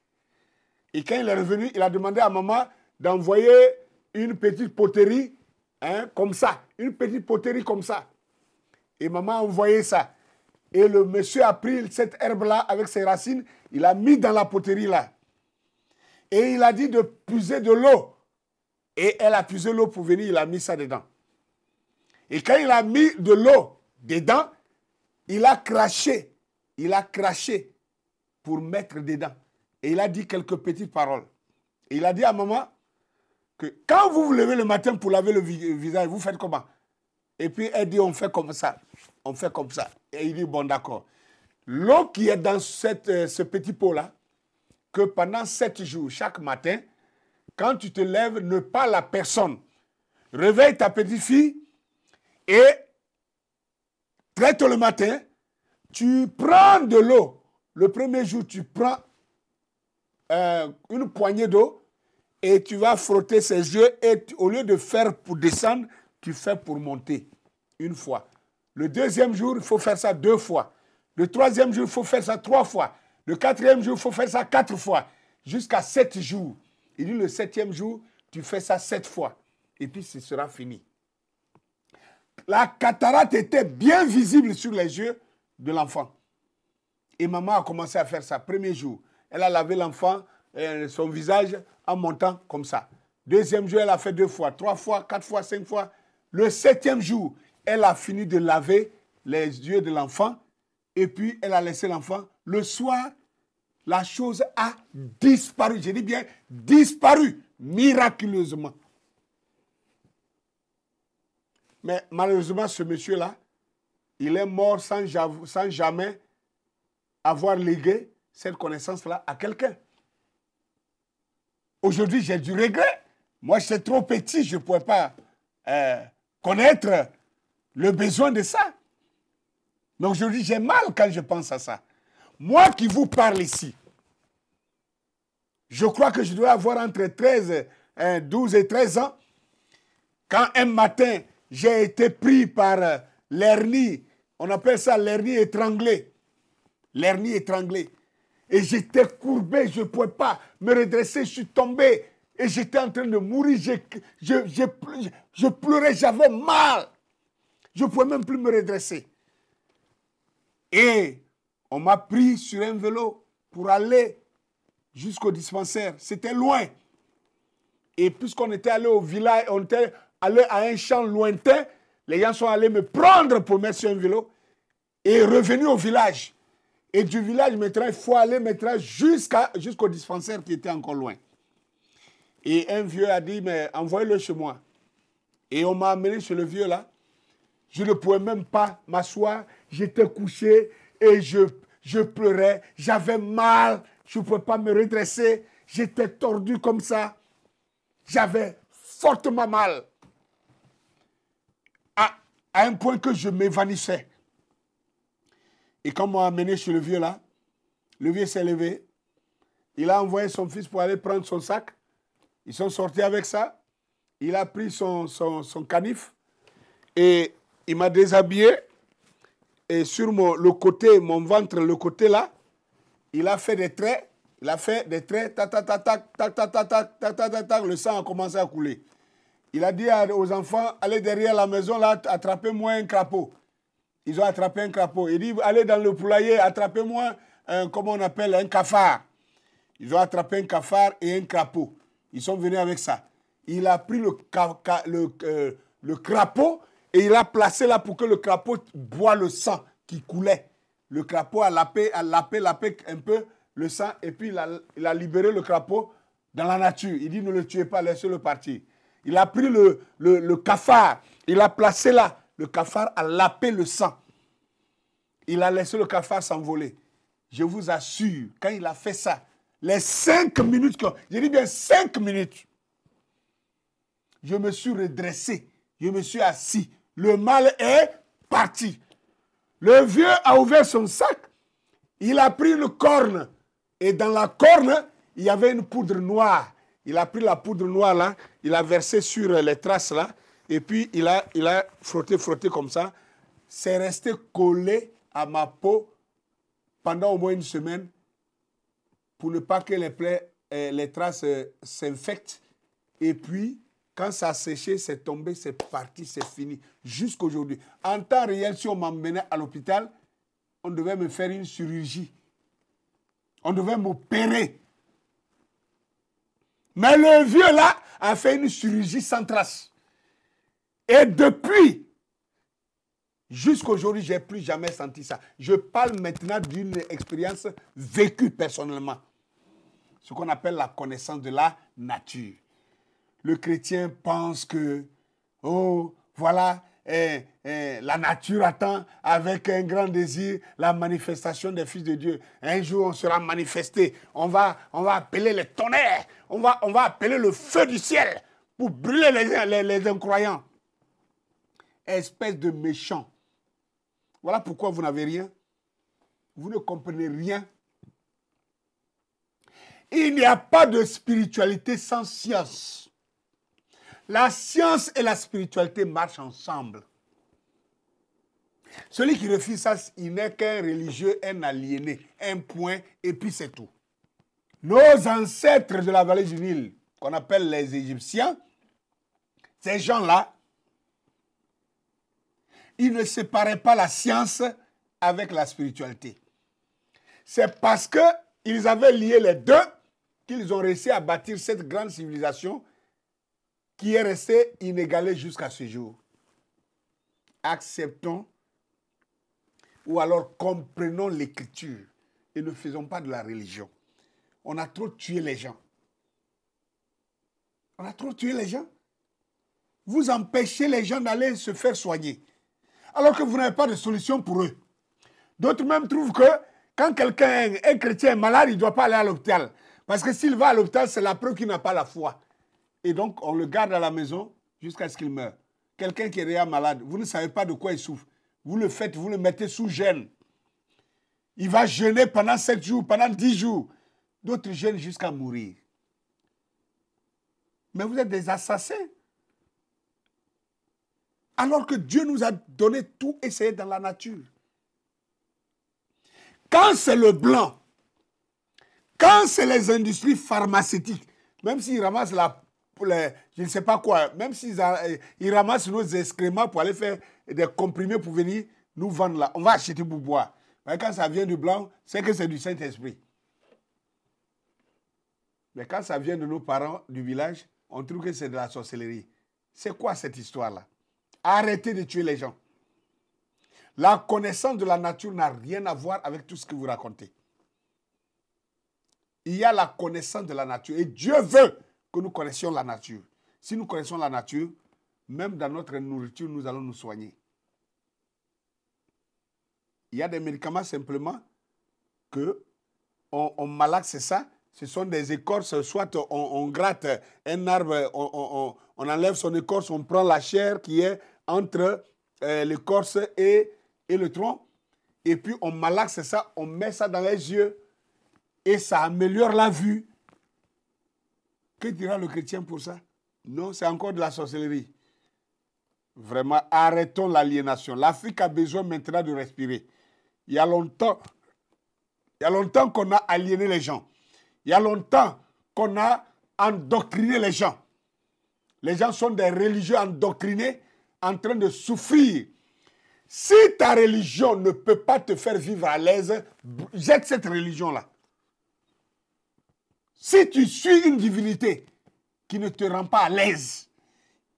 Et quand il est revenu, il a demandé à maman d'envoyer une petite poterie, comme ça. Une petite poterie comme ça. Et maman a envoyé ça. Et le monsieur a pris cette herbe-là avec ses racines, il a mis dans la poterie là. Et il a dit de puiser de l'eau. Et elle a puisé l'eau pour venir, il a mis ça dedans. Et quand il a mis de l'eau dedans, il a craché. Il a craché pour mettre dedans. Et il a dit quelques petites paroles. Et il a dit à maman que quand vous vous levez le matin pour laver le visage, vous faites comment? Et puis elle dit, on fait comme ça. On fait comme ça. Et il dit, bon d'accord. L'eau qui est dans ce petit pot-là, que pendant 7 jours, chaque matin, quand tu te lèves, ne parle à personne. Réveille ta petite fille et très tôt le matin, tu prends de l'eau. Le premier jour, tu prends une poignée d'eau et tu vas frotter ses yeux et au lieu de faire pour descendre, tu fais pour monter une fois. Le deuxième jour, il faut faire ça 2 fois. Le troisième jour, il faut faire ça 3 fois. Le 4e jour, il faut faire ça 4 fois. Jusqu'à 7 jours. Il dit le 7e jour, tu fais ça 7 fois. Et puis, ce sera fini. La cataracte était bien visible sur les yeux de l'enfant. Et maman a commencé à faire ça. Premier jour, elle a lavé l'enfant, son visage, en montant comme ça. Deuxième jour, elle a fait 2 fois, 3 fois, 4 fois, 5 fois. Le 7e jour, elle a fini de laver les yeux de l'enfant. Et puis, elle a laissé l'enfant. Le soir, la chose a disparu. Je dis bien disparu, miraculeusement. Mais malheureusement, ce monsieur-là, il est mort sans jamais avoir légué cette connaissance-là à quelqu'un. Aujourd'hui, j'ai du regret. Moi, j'étais trop petit, je ne pouvais pas connaître le besoin de ça. Mais aujourd'hui, j'ai mal quand je pense à ça. Moi qui vous parle ici, je crois que je dois avoir entre 12 et 13 ans. Quand un matin, j'ai été pris par l'hernie, on appelle ça l'hernie étranglée. L'hernie étranglée. Et j'étais courbé, je ne pouvais pas me redresser, je suis tombé. Et j'étais en train de mourir, je pleurais, j'avais mal. Je ne pouvais même plus me redresser. Et on m'a pris sur un vélo pour aller jusqu'au dispensaire. C'était loin. Et puisqu'on était allé au village, on était allé à un champ lointain, les gens sont allés me prendre pour mettre sur un vélo et revenu au village. Et du village, maintenant, il faut aller maintenant jusqu'au dispensaire qui était encore loin. Et un vieux a dit, mais envoyez-le chez moi. Et on m'a amené chez le vieux là. Je ne pouvais même pas m'asseoir. J'étais couché et je pleurais. J'avais mal. Je ne pouvais pas me redresser. J'étais tordu comme ça. J'avais fortement mal. À un point que je m'évanouissais. Et quand on m'a amené chez le vieux là, le vieux s'est levé. Il a envoyé son fils pour aller prendre son sac. Ils sont sortis avec ça. Il a pris son canif et il m'a déshabillé. Et sur le côté, mon ventre, le côté là, il a fait des traits. Il a fait des traits, tac, tac, tac, tac, tac, tac, tac, tac, tac, tac, tac, le sang a commencé à couler. Il a dit aux enfants, allez derrière la maison, là, attrapez-moi un crapaud. Ils ont attrapé un crapaud. Il dit, allez dans le poulailler, attrapez-moi, comment on appelle, un cafard. Ils ont attrapé un cafard et un crapaud. Ils sont venus avec ça. Il a pris le crapaud et il a placé là pour que le crapaud boit le sang qui coulait. Le crapaud a lapé un peu le sang et puis il a libéré le crapaud dans la nature. Il dit, ne le tuez pas, laissez-le partir. Il a pris le cafard, il a placé là. Le cafard a lapé le sang. Il a laissé le cafard s'envoler. Je vous assure, quand il a fait ça, les 5 minutes, je dis bien 5 minutes, je me suis redressé, je me suis assis. Le mal est parti. Le vieux a ouvert son sac, il a pris une corne. Et dans la corne, il y avait une poudre noire. Il a pris la poudre noire là, il a versé sur les traces là, et puis il a frotté comme ça. C'est resté collé à ma peau pendant au moins une semaine pour ne pas que les traces s'infectent. Et puis, quand ça a séché, c'est tombé, c'est parti, c'est fini. Jusqu'aujourd'hui. En temps réel, si on m'emmenait à l'hôpital, on devait me faire une chirurgie. On devait m'opérer. Mais le vieux là a fait une chirurgie sans trace. Et depuis, jusqu'aujourd'hui, je n'ai plus jamais senti ça. Je parle maintenant d'une expérience vécue personnellement. Ce qu'on appelle la connaissance de la nature. Le chrétien pense que, oh, voilà, la nature attend avec un grand désir la manifestation des fils de Dieu. Un jour, on sera manifesté. On va appeler les tonnerres. On va appeler le feu du ciel pour brûler les incroyants. Espèce de méchant. Voilà pourquoi vous n'avez rien. Vous ne comprenez rien. Il n'y a pas de spiritualité sans science. La science et la spiritualité marchent ensemble. Celui qui refuse ça, il n'est qu'un religieux, un aliéné, un point, et puis c'est tout. Nos ancêtres de la vallée du Nil, qu'on appelle les Égyptiens, ces gens-là, ils ne séparaient pas la science avec la spiritualité. C'est parce qu'ils avaient lié les deux qu'ils ont réussi à bâtir cette grande civilisation qui est restée inégalée jusqu'à ce jour. Acceptons ou alors comprenons l'écriture et ne faisons pas de la religion. On a trop tué les gens. On a trop tué les gens. Vous empêchez les gens d'aller se faire soigner. Alors que vous n'avez pas de solution pour eux. D'autres même trouvent que quand quelqu'un, un chrétien est malade, il ne doit pas aller à l'hôpital. Parce que s'il va à l'hôpital, c'est la preuve qu'il n'a pas la foi. Et donc, on le garde à la maison jusqu'à ce qu'il meure. Quelqu'un qui est déjà malade, vous ne savez pas de quoi il souffre. Vous le faites, vous le mettez sous jeûne. Il va jeûner pendant 7 jours, pendant 10 jours. D'autres jeûnent jusqu'à mourir. Mais vous êtes des assassins. Alors que Dieu nous a donné tout essayé dans la nature. Quand c'est le blanc, quand c'est les industries pharmaceutiques, même s'ils ramassent je ne sais pas quoi, même s'ils ramassent nos excréments pour aller faire des comprimés pour venir nous vendre là, on va acheter pour boire. Mais quand ça vient du blanc, c'est que c'est du Saint-Esprit. Mais quand ça vient de nos parents du village, on trouve que c'est de la sorcellerie. C'est quoi cette histoire-là? Arrêtez de tuer les gens. La connaissance de la nature n'a rien à voir avec tout ce que vous racontez. Il y a la connaissance de la nature. Et Dieu veut que nous connaissions la nature. Si nous connaissons la nature, même dans notre nourriture, nous allons nous soigner. Il y a des médicaments simplement que on malaxe, c'est ça. Ce sont des écorces, soit on gratte un arbre, on enlève son écorce, on prend la chair qui est entre l'écorce et le tronc, et puis on malaxe ça, on met ça dans les yeux, et ça améliore la vue. Que dira le chrétien pour ça? Non, c'est encore de la sorcellerie. Vraiment, arrêtons l'aliénation. L'Afrique a besoin maintenant de respirer. Il y a longtemps qu'on a aliéné les gens. Il y a longtemps qu'on a endoctriné les gens. Les gens sont des religieux endoctrinés en train de souffrir. Si ta religion ne peut pas te faire vivre à l'aise, jette cette religion-là. Si tu suis une divinité qui ne te rend pas à l'aise,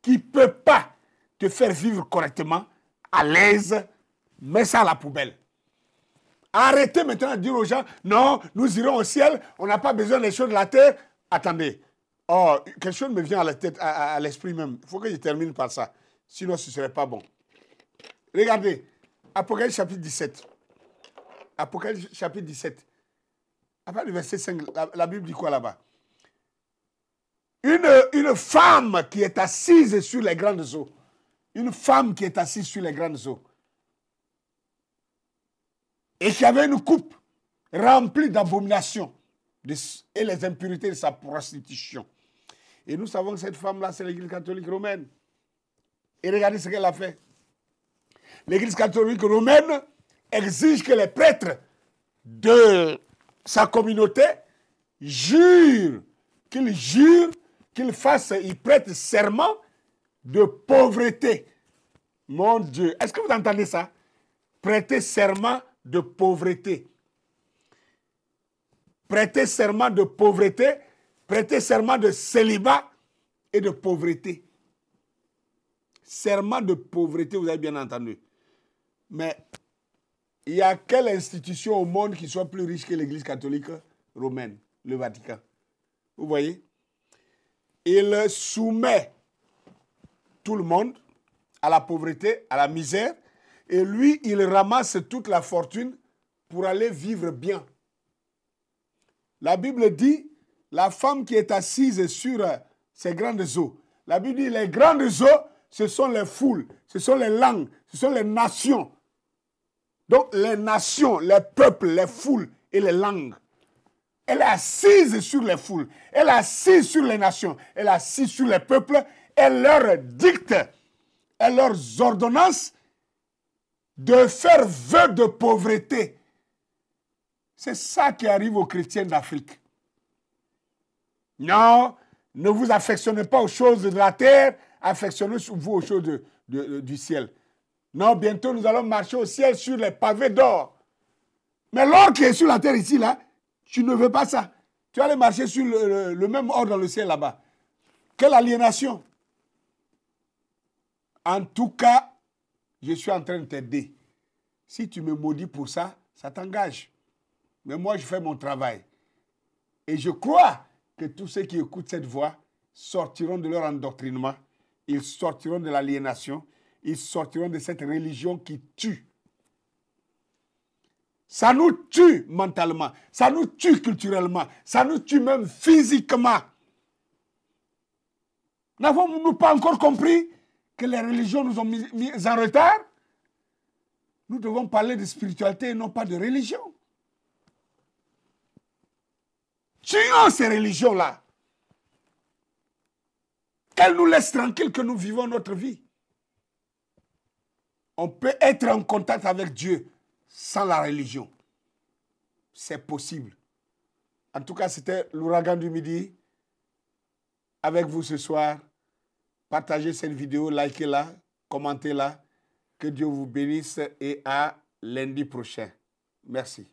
qui ne peut pas te faire vivre correctement, à l'aise, mets ça à la poubelle. Arrêtez maintenant de dire aux gens, non, nous irons au ciel, on n'a pas besoin des choses de la terre. Attendez, oh, quelque chose me vient à la tête, à l'esprit même. Il faut que je termine par ça, sinon ce ne serait pas bon. Regardez, Apocalypse chapitre 17. Apocalypse chapitre 17. Après le verset 5, la Bible dit quoi là-bas? Une femme qui est assise sur les grandes eaux. Une femme qui est assise sur les grandes eaux. Et qui avait une coupe remplie d'abominations et les impuretés de sa prostitution. Et nous savons que cette femme-là, c'est l'Église catholique romaine. Et regardez ce qu'elle a fait. L'Église catholique romaine exige que les prêtres de sa communauté jurent, qu'ils fassent, ils prêtent serment de pauvreté. Mon Dieu, est-ce que vous entendez ça? Prêter serment de pauvreté. Prêter serment de pauvreté, prêter serment de célibat et de pauvreté. Serment de pauvreté, vous avez bien entendu. Mais il y a quelle institution au monde qui soit plus riche que l'Église catholique romaine, le Vatican? Vous voyez? Il soumet tout le monde à la pauvreté, à la misère, et lui, il ramasse toute la fortune pour aller vivre bien. La Bible dit, la femme qui est assise sur ces grandes eaux, la Bible dit, les grandes eaux, ce sont les foules, ce sont les langues, ce sont les nations. Donc, les nations, les peuples, les foules et les langues. Elle est assise sur les foules, elle est assise sur les nations, elle est assise sur les peuples, elle leur dicte, elle leur ordonnance de faire vœu de pauvreté. C'est ça qui arrive aux chrétiens d'Afrique. Non, ne vous affectionnez pas aux choses de la terre, affectionnez-vous aux choses du ciel. Non, bientôt nous allons marcher au ciel sur les pavés d'or. Mais l'or qui est sur la terre ici, là, tu ne veux pas ça. Tu vas aller marcher sur le même or dans le ciel là-bas. Quelle aliénation. En tout cas, je suis en train de t'aider. Si tu me maudis pour ça, ça t'engage. Mais moi, je fais mon travail. Et je crois que tous ceux qui écoutent cette voix sortiront de leur endoctrinement. Ils sortiront de l'aliénation. Ils sortiront de cette religion qui tue. Ça nous tue mentalement. Ça nous tue culturellement. Ça nous tue même physiquement. N'avons-nous pas encore compris que les religions nous ont mis en retard? Nous devons parler de spiritualité et non pas de religion. Tuons ces religions-là. Qu'elles nous laissent tranquilles, que nous vivons notre vie. On peut être en contact avec Dieu sans la religion. C'est possible. En tout cas, c'était l'ouragan du midi. Avec vous ce soir. Partagez cette vidéo, likez-la, commentez-la. Que Dieu vous bénisse et à lundi prochain. Merci.